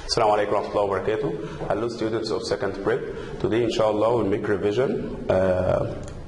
Assalamu alaikum wa rahmatullahi wa barakatuh. Hello students of second prep. Today inshallah we'll make revision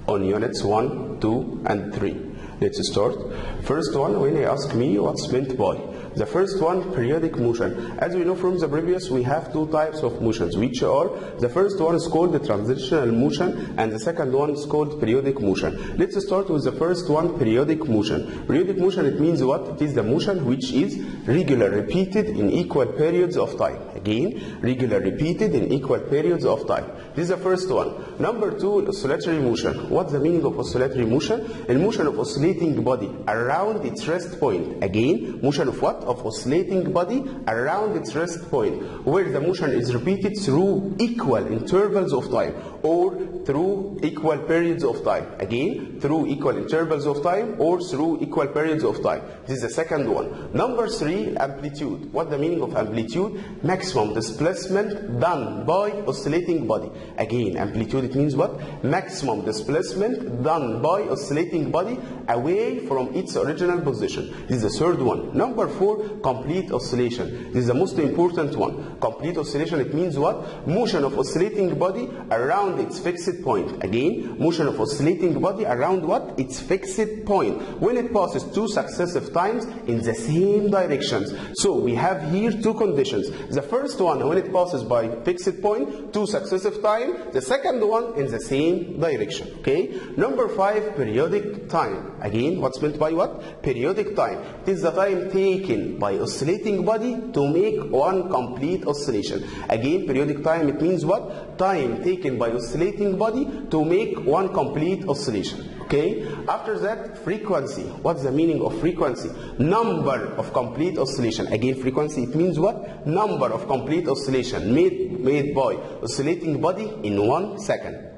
on units 1, 2 and 3. Let's start. First one, when they ask me what's meant by. The first one, periodic motion. As we know from the previous, we have two types of motions, which are, the first one is called the transitional motion, and the second one is called periodic motion. Let's start with the first one, periodic motion. Periodic motion, it means what? It is the motion which is regular, repeated in equal periods of time. Again, regular, repeated in equal periods of time. This is the first one. Number two, oscillatory motion. What's the meaning of oscillatory motion? A motion of oscillating body around its rest point. Again, motion of what? Of oscillating body around its rest point, where the motion is repeated through equal intervals of time or through equal periods of time. Again, through equal intervals of time or through equal periods of time. This is the second one. Number three, amplitude. What the meaning of amplitude? Maximum displacement done by oscillating body. Again, amplitude, it means what? Maximum displacement done by oscillating body away from its original position. This is the third one. Number four, complete oscillation. This is the most important one. Complete oscillation, it means what? Motion of oscillating body around its fixed point. Again, motion of oscillating body around what? Its fixed point, when it passes two successive times in the same directions. So we have here two conditions. The first one, when it passes by fixed point two successive times. The second one, in the same direction. Okay. Number five, periodic time. Again, what's meant by what? Periodic time. It is the time taken by oscillating body to make one complete oscillation. Again, periodic time, it means what? Time taken by oscillating body to make one complete oscillation. Okay. After that, frequency. What's the meaning of frequency? Number of complete oscillation. Again, frequency, it means what? Number of complete oscillation made by oscillating body in 1 second.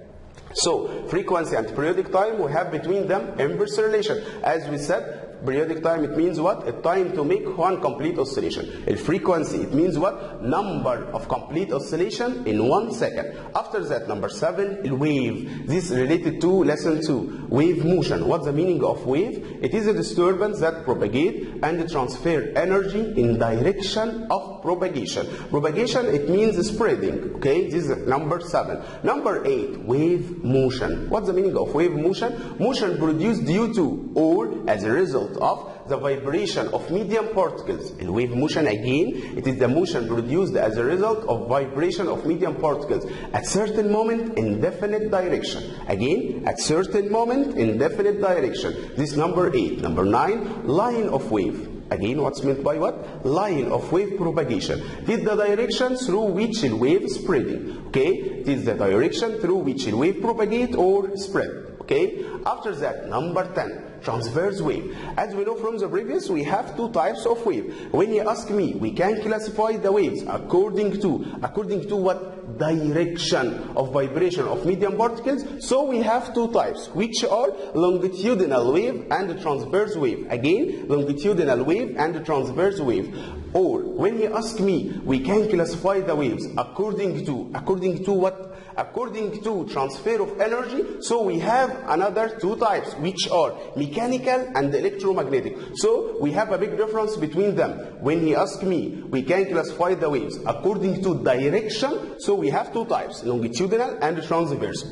So, frequency and periodic time, we have between them inverse relation. As we said, periodic time, it means what? A time to make one complete oscillation. A frequency, it means what? Number of complete oscillation in 1 second. After that, number seven, wave. This is related to lesson 2, wave motion. What's the meaning of wave? It is a disturbance that propagate and transfer energy in direction of propagation. Propagation, it means spreading. Okay, this is number 7. Number 8, wave motion. What's the meaning of wave motion? Motion produced due to or as a result of the vibration of medium particles. In wave motion, again, it is the motion produced as a result of vibration of medium particles at certain moment in definite direction. Again, at certain moment in definite direction. This number 8. Number 9, line of wave. Again, what's meant by what? Line of wave propagation. It is the direction through which a wave is spreading. Okay, it is the direction through which a wave propagate or spread. Okay. After that, number 10. Transverse wave. As we know from the previous, we have two types of wave. When you ask me, we can classify the waves according to what? Direction of vibration of medium particles. So we have two types, which are longitudinal wave and transverse wave. Again, longitudinal wave and transverse wave. Or when you ask me, we can classify the waves according to what? According to transfer of energy. So we have another two types, which are mechanical and electromagnetic. So we have a big difference between them. When he asks me, we can classify the waves according to direction. So we have two types, longitudinal and transverse.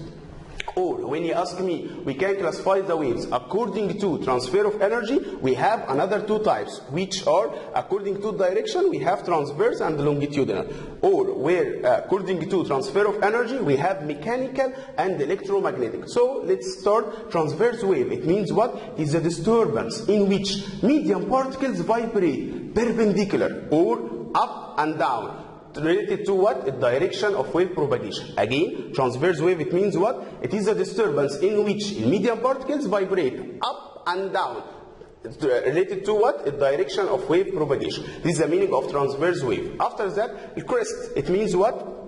Or when you ask me, we can classify the waves according to transfer of energy. We have another two types, which are according to direction. We have transverse and longitudinal. Or where according to transfer of energy, we have mechanical and electromagnetic. So let's start transverse wave. It means what? It is a disturbance in which medium particles vibrate perpendicular or up and down, related to what? The direction of wave propagation. Again, transverse wave, it means what? It is a disturbance in which medium particles vibrate up and down, related to what? The direction of wave propagation. This is the meaning of transverse wave. After that, the crest. It means what?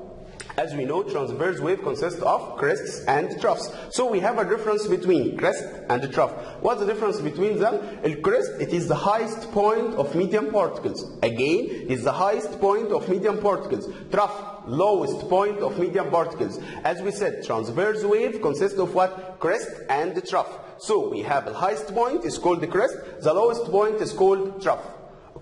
As we know, transverse wave consists of crests and troughs. So we have a difference between crest and trough. What's the difference between them? El crest, it is the highest point of medium particles. Again, it is the highest point of medium particles. Trough, lowest point of medium particles. As we said, transverse wave consists of what? Crest and trough. So we have the highest point is called the crest, the lowest point is called trough.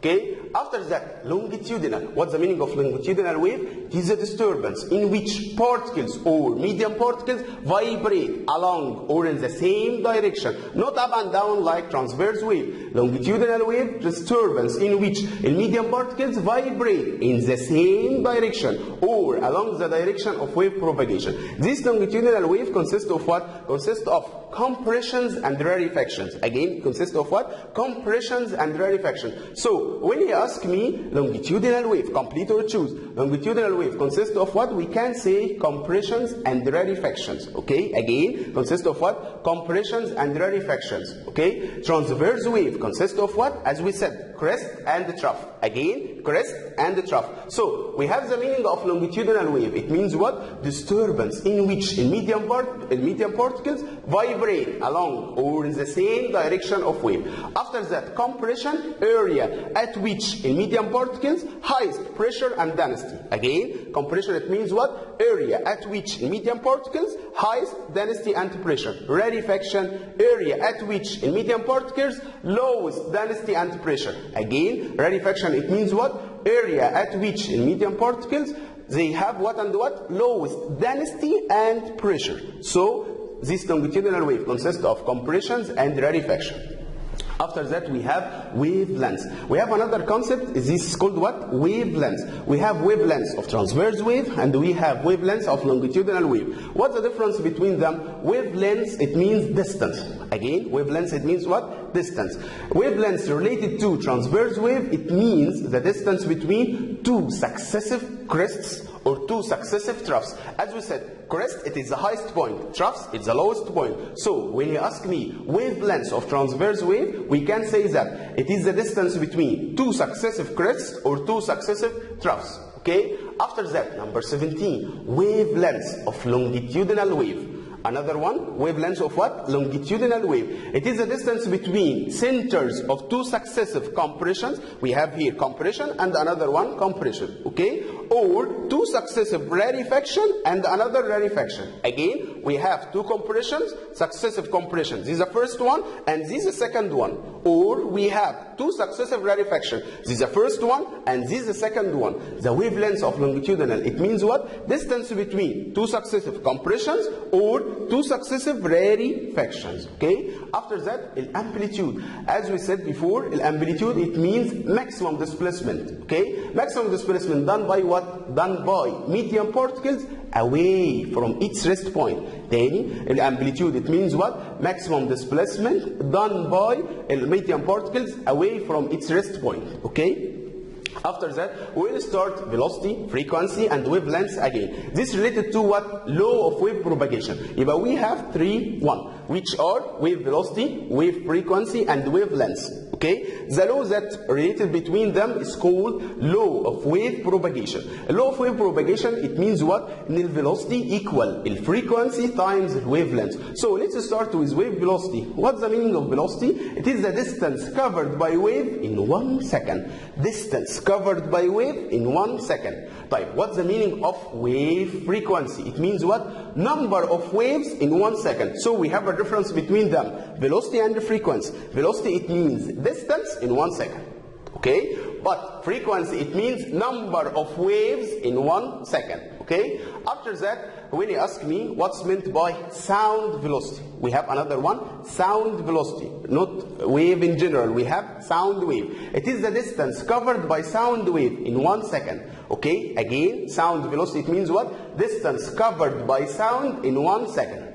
Okay, After that, longitudinal. What's the meaning of longitudinal wave? It is a disturbance in which particles or medium particles vibrate along or in the same direction, not up and down like transverse wave. Longitudinal wave, disturbance in which medium particles vibrate in the same direction or along the direction of wave propagation. This longitudinal wave consists of what? Consists of compressions and rarefactions. Again, consists of what? Compressions and rarefactions. So when you ask me longitudinal wave, complete or choose. Longitudinal wave consists of what? We can say compressions and rarefactions. Okay, again, consists of what? Compressions and rarefactions. Okay, transverse wave consists of what? As we said, crest and trough. Again, crest and trough. So we have the meaning of longitudinal wave. It means what? Disturbance in which medium particles vibrate along or in the same direction of wave. After that, compression, area at which medium particles highest pressure and density. Again, compression, it means what? Area at which medium particles highest density and pressure. Rarefaction, area at which medium particles lowest density and pressure. Again, rarefaction, it means what? Area at which medium particles they have what and what? Lowest density and pressure. So this longitudinal wave consists of compressions and rarefaction. After that, we have wavelengths. We have another concept. This is called what? Wavelengths. We have wavelengths of transverse wave and we have wavelengths of longitudinal wave. What's the difference between them? Wavelengths, it means distance. Again, wavelengths, it means what? Distance. Wavelengths related to transverse wave, it means the distance between two successive crests or two successive troughs. As we said, crest, it is the highest point. Troughs, it's the lowest point. So when you ask me wavelengths of transverse wave, we can say that it is the distance between two successive crests or two successive troughs. Okay? After that, number 17, wavelengths of longitudinal wave. Another one, wavelengths of what? Longitudinal wave. It is the distance between centers of two successive compressions. We have here compression and another one compression. Okay? Or two successive rarefaction and another rarefaction. Again, we have two compressions, successive compressions. This is the first one and this is the second one. Or we have two successive rarefaction. This is the first one and this is the second one. The wavelengths of longitudinal, it means what? Distance between two successive compressions or two successive rarefactions. Okay? After that, amplitude. As we said before, amplitude, it means maximum displacement. Okay? Maximum displacement done by what? Done by medium particles away from its rest point. Then, amplitude, it means what? Maximum displacement done by medium particles away from its rest point. Okay? After that, we will start velocity, frequency, and wavelengths again. This is related to what? Law of wave propagation. But we have 3, which are wave velocity, wave frequency, and wavelengths. Okay? The law that related between them is called law of wave propagation. A law of wave propagation, it means what? Nil velocity equal frequency times wavelength. So let's start with wave velocity. What's the meaning of velocity? It is the distance covered by wave in 1 second. Distance covered by wave in 1 second. Type. What's the meaning of wave frequency? It means what? Number of waves in 1 second. So we have a difference between them. Velocity and frequency. Velocity, it means distance in 1 second. Okay? But frequency, it means number of waves in 1 second. Okay? After that, when you ask me what's meant by sound velocity, we have another one, sound velocity, not wave in general. We have sound wave. It is the distance covered by sound wave in 1 second. Okay? Again, sound velocity, it means what? Distance covered by sound in 1 second.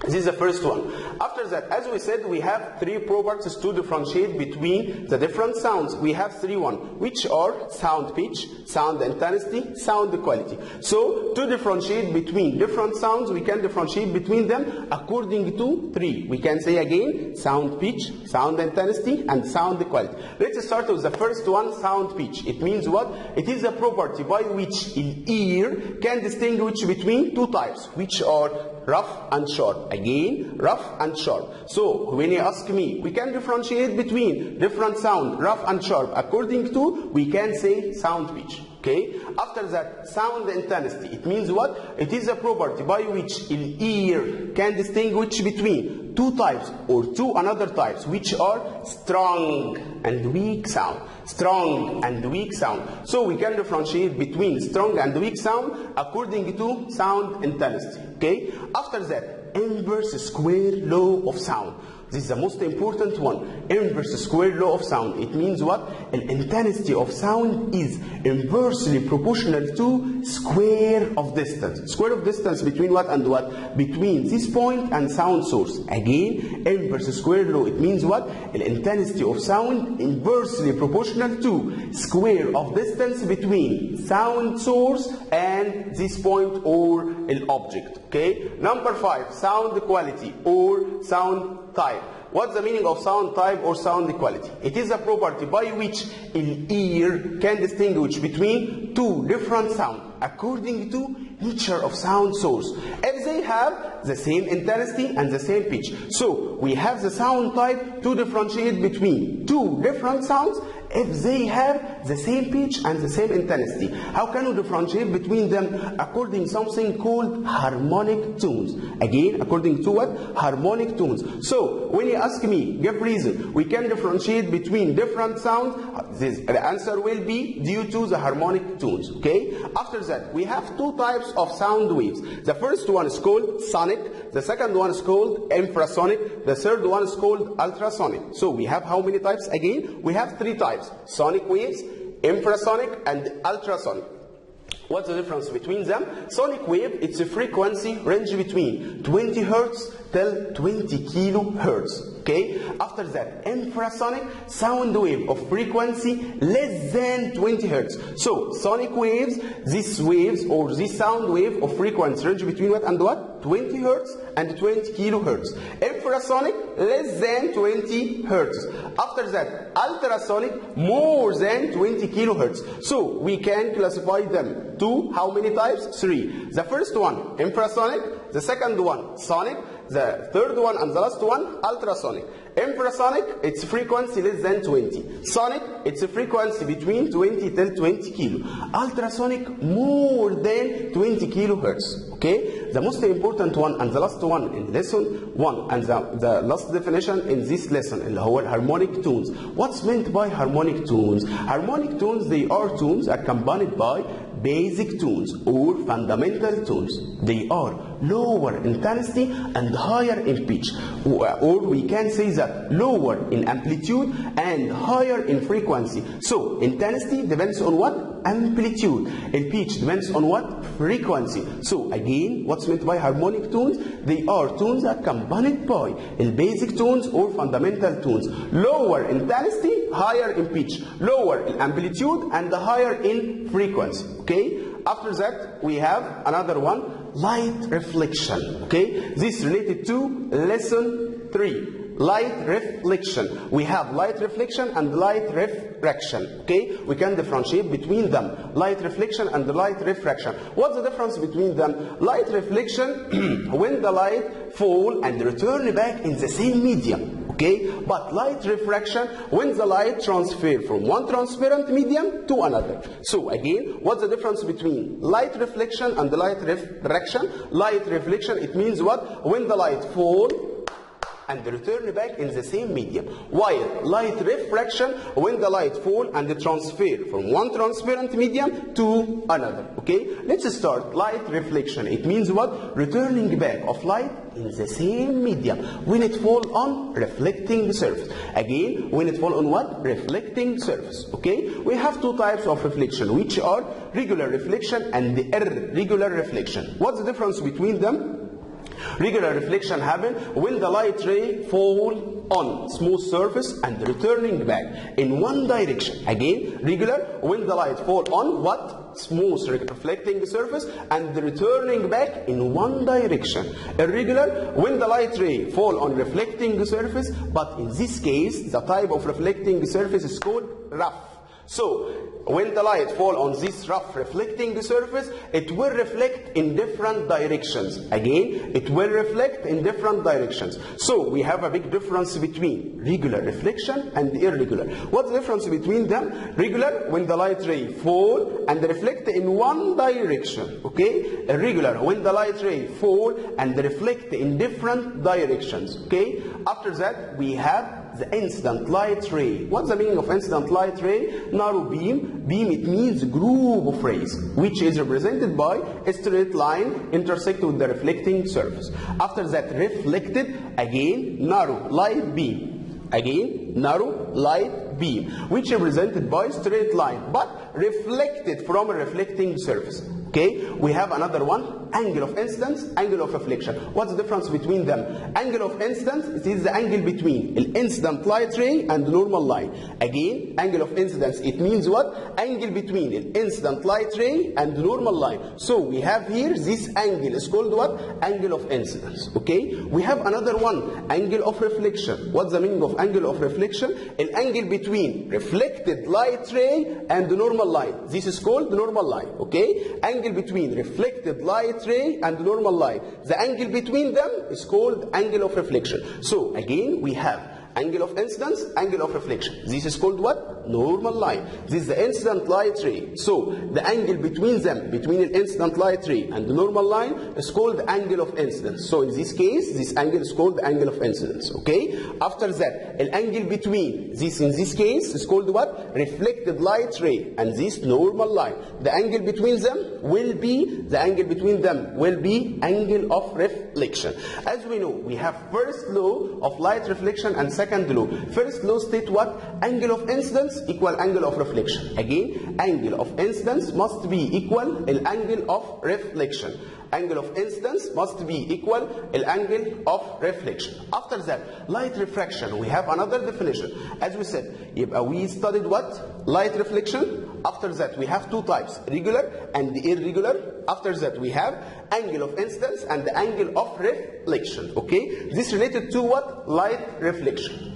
This is the first one. After that, as we said, we have 3 properties to differentiate between the different sounds. We have 3 which are sound pitch, sound intensity, sound quality. So, to differentiate between different sounds, we can differentiate between them according to 3. We can say again, sound pitch, sound intensity, and sound quality. Let's start with the first one, sound pitch. It means what? It is a property by which an ear can distinguish between 2 types, which are rough and sharp. Again, rough and sharp. So, when you ask me, we can differentiate between different sound, rough and sharp. According to, we can say sound pitch. Okay? After that, sound intensity. It means what? It is a property by which an ear can distinguish between between two types or two another types, which are strong and weak sound. Strong and weak sound. So we can differentiate between strong and weak sound according to sound intensity. Okay? After that, inverse square law of sound. This is the most important one. Inverse square law of sound. It means what? An intensity of sound is inversely proportional to square of distance. Square of distance between what and what? Between this point and sound source. Again, inverse square law. It means what? An intensity of sound inversely proportional to square of distance between sound source and this point or an object. Okay? Number 5, sound quality or sound type. What's the meaning of sound type or sound quality? It is a property by which an ear can distinguish between two different sounds according to nature of sound source, if they have the same intensity and the same pitch. So we have the sound type to differentiate between two different sounds if they have the same pitch and the same intensity. How can we differentiate between them? According to something called harmonic tones. Again, according to what? Harmonic tones. So when you ask me, give reason, we can differentiate between different sounds, the answer will be due to the harmonic tones. Okay? After that, we have two types of sound waves. The first one is called sonic, the second one is called infrasonic, the third one is called ultrasonic. So we have how many types again? We have three types: sonic waves, infrasonic, and ultrasonic. What's the difference between them? Sonic wave, it's a frequency range between 20 Hertz till 20 kilohertz. Okay? After that, infrasonic, sound wave of frequency less than 20 Hertz. So, sonic waves, these waves or this sound wave of frequency range between what and what? 20 Hertz and 20 kilohertz. Infrasonic, less than 20 Hertz. After that, ultrasonic, more than 20 kilohertz. So, we can classify them to how many types? 3. The first one, infrasonic. The second one, sonic. The third one and the last one, ultrasonic. Infrasonic, it's frequency less than 20. Sonic, it's a frequency between 20 till 20 kilo. Ultrasonic, more than 20 kilohertz. Okay? The most important one and the last one in lesson 1 and the last definition in this lesson, اللي هو harmonic tones. What's meant by harmonic tones? Harmonic tones, they are tones accompanied by basic tones or fundamental tones. They are lower intensity and higher in pitch, or we can say that lower in amplitude and higher in frequency. So intensity depends on what? Amplitude. And pitch depends on what? Frequency. So again, what's meant by harmonic tones? They are tones accompanied by basic tones or fundamental tones. Lower intensity, higher in pitch, lower in amplitude and higher in frequency. Okay? After that, we have another one, light reflection. Okay? This related to lesson 3. Light reflection. We have light reflection and light refraction. Okay? We can differentiate between them. Light reflection and light refraction. What's the difference between them? Light reflection, when the light fall and return back in the same medium. Okay? But light refraction, when the light transfer from one transparent medium to another. So again, what's the difference between light reflection and light refraction? Light reflection, it means what? When the light fall and return back in the same medium. While light refraction, when the light fall and transfer from one transparent medium to another. Okay? Let's start. Light reflection. It means what? Returning back of light in the same medium. When it fall on reflecting surface. Again, when it fall on what? Reflecting surface. Okay? We have two types of reflection, which are regular reflection and irregular reflection. What's the difference between them? Regular reflection happen when the light ray fall on smooth surface and returning back in one direction. Again, regular when the light fall on what? Smooth reflecting surface and returning back in one direction. Irregular when the light ray fall on reflecting surface, but in this case the type of reflecting surface is called rough. So when the light fall on this rough reflecting surface, it will reflect in different directions. Again, it will reflect in different directions. So we have a big difference between regular reflection and irregular. What's the difference between them? Regular, when the light ray fall and reflect in one direction. Okay? Irregular, when the light ray fall and reflect in different directions. Okay? After that, we have the incident light ray. What's the meaning of incident light ray? Narrow beam. Beam, it means group of rays, which is represented by a straight line intersect with the reflecting surface. After that, reflected, again, narrow light beam. Again, narrow light beam, which is represented by straight line, but reflected from a reflecting surface. Okay, we have another one, angle of incidence, angle of reflection. What's the difference between them? Angle of incidence, it is the angle between the incident light ray and the normal line. Again, angle of incidence, it means what? Angle between the incident light ray and the normal line. So we have here this angle is called what? Angle of incidence. Okay, we have another one, angle of reflection. What's the meaning of angle of reflection? An angle between reflected light ray and the normal line. This is called the normal line. Okay, angle between reflected light ray and the normal line. The angle between them is called angle of reflection. So again, we have angle of incidence, angle of reflection. This is called what? Normal line. This is the incident light ray. So the angle between them, between the incident light ray and the normal line, is called the angle of incidence. So in this case, this angle is called the angle of incidence. Okay? After that, an angle between this, in this case, is called what? Reflected light ray and this normal line. The angle between them will be, angle of reflection. As we know, we have first law of light reflection and second law. First law state what? Angle of incidence equal angle of reflection. Again, angle of incidence must be equal the angle of reflection. Angle of incidence must be equal the angle of reflection. After that, light refraction, we have another definition. As we said, we studied what? Light reflection. After that, we have two types, regular and irregular. After that, we have angle of incidence and the angle of reflection. Okay, this related to what? Light reflection.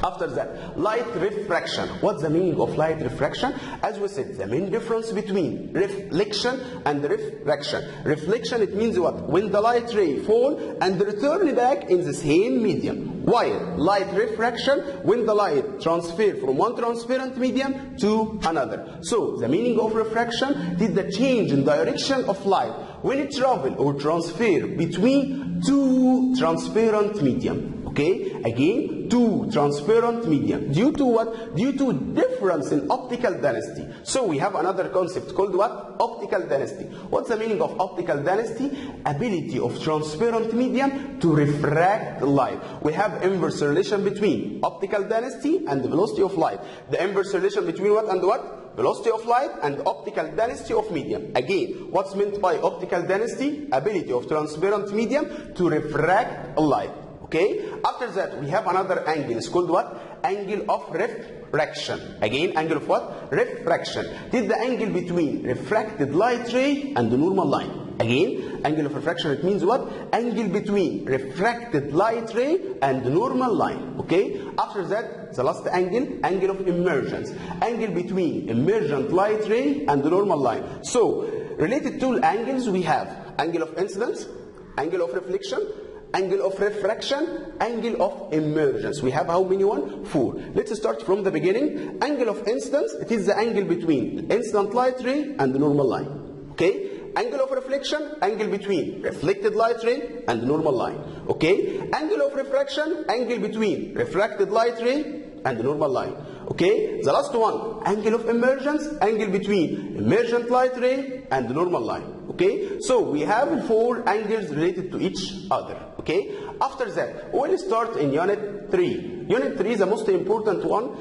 After that, light refraction. What's the meaning of light refraction? As we said, the main difference between reflection and refraction. Reflection, it means what? When the light ray fall and return back in the same medium. While light refraction, when the light transfer from one transparent medium to another. So the meaning of refraction is the change in direction of light when it travel or transfer between two transparent medium. Okay, again, two transparent medium. Due to what? Due to difference in optical density. So we have another concept called what? Optical density. What's the meaning of optical density? Ability of transparent medium to refract light. We have inverse relation between optical density and the velocity of light. The inverse relation between what and what? Velocity of light and optical density of medium. Again, what's meant by optical density? Ability of transparent medium to refract light. Okay, after that we have another angle. It's called what? Angle of refraction. Again, angle of what? Refraction. This is the angle between refracted light ray and the normal line. Again, angle of refraction, it means what? Angle between refracted light ray and the normal line. Okay, after that, the last angle, angle of emergence. Angle between emergent light ray and the normal line. So, related to angles, we have angle of incidence, angle of reflection, angle of refraction, angle of emergence. We have how many one? 4. Let's start from the beginning. Angle of incidence, it is the angle between the incident light ray and the normal line. Okay? Angle of reflection, angle between reflected light ray and the normal line. Okay? Angle of refraction, angle between refracted light ray and the normal line. Okay? The last one, angle of emergence, angle between emergent light ray and the normal line. Okay, so we have 4 angles related to each other. Okay, after that, we'll start in unit 3. Unit 3 is the most important one.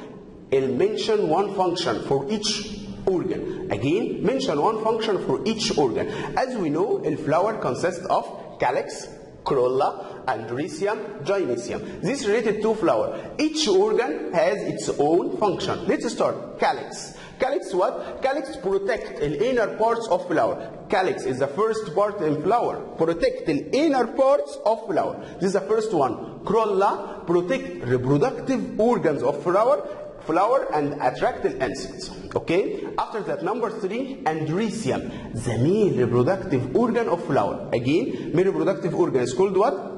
It'll mention one function for each organ. Again, mention one function for each organ. As we know, a flower consists of calyx, corolla, and rhizium, gynecium. This related to flower. Each organ has its own function. Let's start. Calyx. Calyx what? Calyx protect the inner parts of flower. Calyx is the first part in flower. Protect the inner parts of flower. This is the first one. Corolla protect reproductive organs of flower. flower and attract the insects. Okay, after that, number 3, andrecium, the male reproductive organ of flower. Again, male reproductive organ is called what?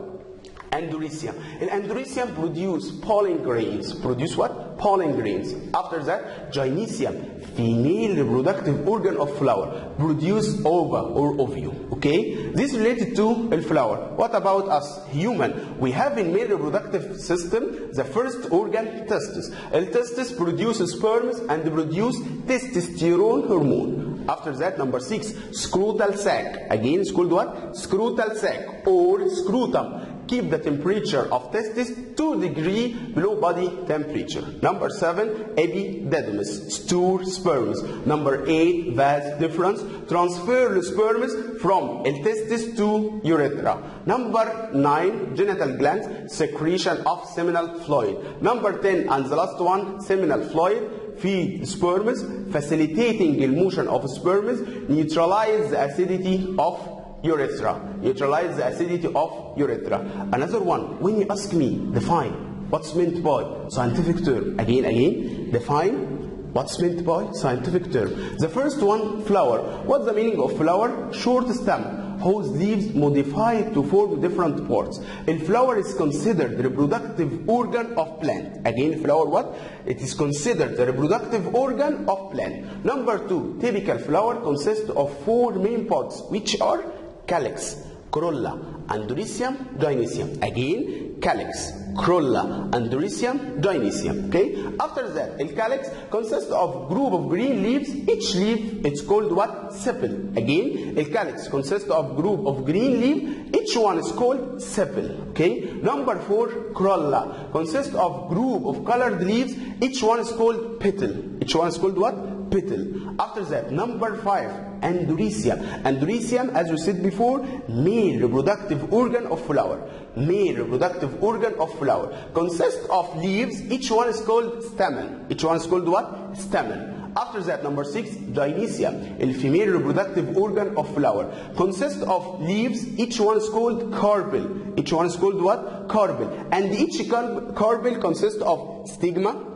Andrecium. And andrecium produce pollen grains. Produce what? Pollen grains. After that, gynecium, female reproductive organ of flower, produce ova or ovule. Okay, this is related to the flower. What about us human? We have in male reproductive system the first organ, testis. The testis produces sperms and produce testosterone hormone. After that, number 6, scrotal sac. Again, it's called what? Scrotal sac or scrotum. Keep the temperature of testis 2 degrees below body temperature. Number 7, epididymis, store sperms. Number 8, vas deferens, transfer the sperms from testis to urethra. Number 9, genital glands, secretion of seminal fluid. Number 10, and the last one, seminal fluid, feed sperms, facilitating the motion of sperms, neutralize the acidity of urethra. Neutralize the acidity of urethra. Another one, when you ask me, define what's meant by scientific term. Again, define what's meant by scientific term. The first one, flower. What's the meaning of flower? Short stem, whose leaves modified to form different parts. A flower is considered the reproductive organ of plant. Again, flower what? It is considered the reproductive organ of plant. Number 2, typical flower consists of 4 main parts, which are calyx, corolla, andrecium, gynecium. Again, calyx, corolla, andrecium, gynecium. Okay. After that, the calyx consists of group of green leaves. Each leaf it's called what? Sepal. Again, the calyx consists of group of green leaves. Each one is called sepal. Okay. Number 4, corolla consists of group of colored leaves. Each one is called petal. Each one is called what? Petal. After that, number 5, andrecium. Andrecium, as we said before, male reproductive organ of flower. Male reproductive organ of flower consists of leaves. Each one is called stamen. Each one is called what? Stamen. After that, number 6, gynecium, a female reproductive organ of flower, consists of leaves. Each one is called carpel. Each one is called what? Carpel. And each carpel consists of stigma,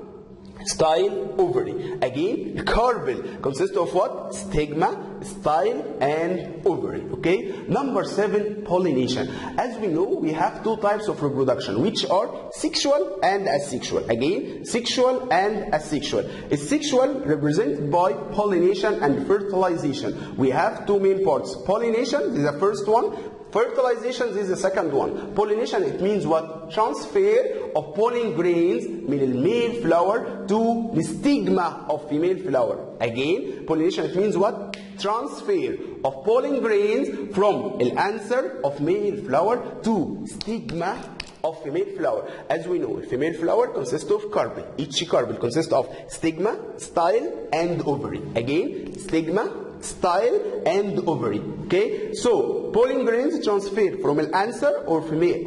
style, ovary. Again, carpel consists of what? Stigma, style, and ovary. Okay. Number 7, pollination. As we know, we have 2 types of reproduction, which are sexual and asexual. Again, sexual and asexual. Sexual represented by pollination and fertilization. We have 2 main parts. Pollination is the first one. Fertilization is the second one. Pollination, it means what? Transfer of pollen grains from male flower to the stigma of female flower. Again, pollination, it means what? Transfer of pollen grains from the anther of male flower to stigma of female flower. As we know, female flower consists of carpel. Each carpel consists of stigma, style, and ovary. Again, stigma, style, and ovary. Okay, so pollen grains transfer from an anther or female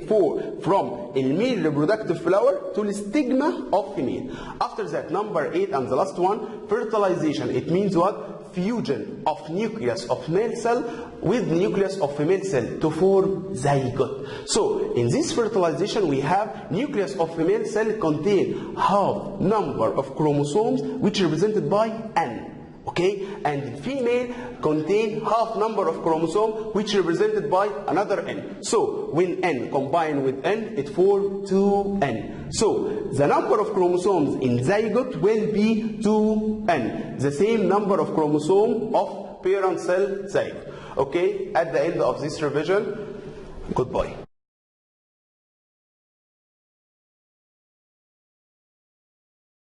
from a male reproductive flower to the stigma of female. After that, number 8 and the last one, fertilization. It means what? Fusion of nucleus of male cell with nucleus of female cell to form zygote. So in this fertilization, we have nucleus of female cell contain half number of chromosomes, which is represented by N. Okay, and female contain half number of chromosome, which is represented by another N. So when N combine with N, it forms 2N. So the number of chromosomes in zygote will be 2N, the same number of chromosome of parent cell zygote. Okay, at the end of this revision, goodbye.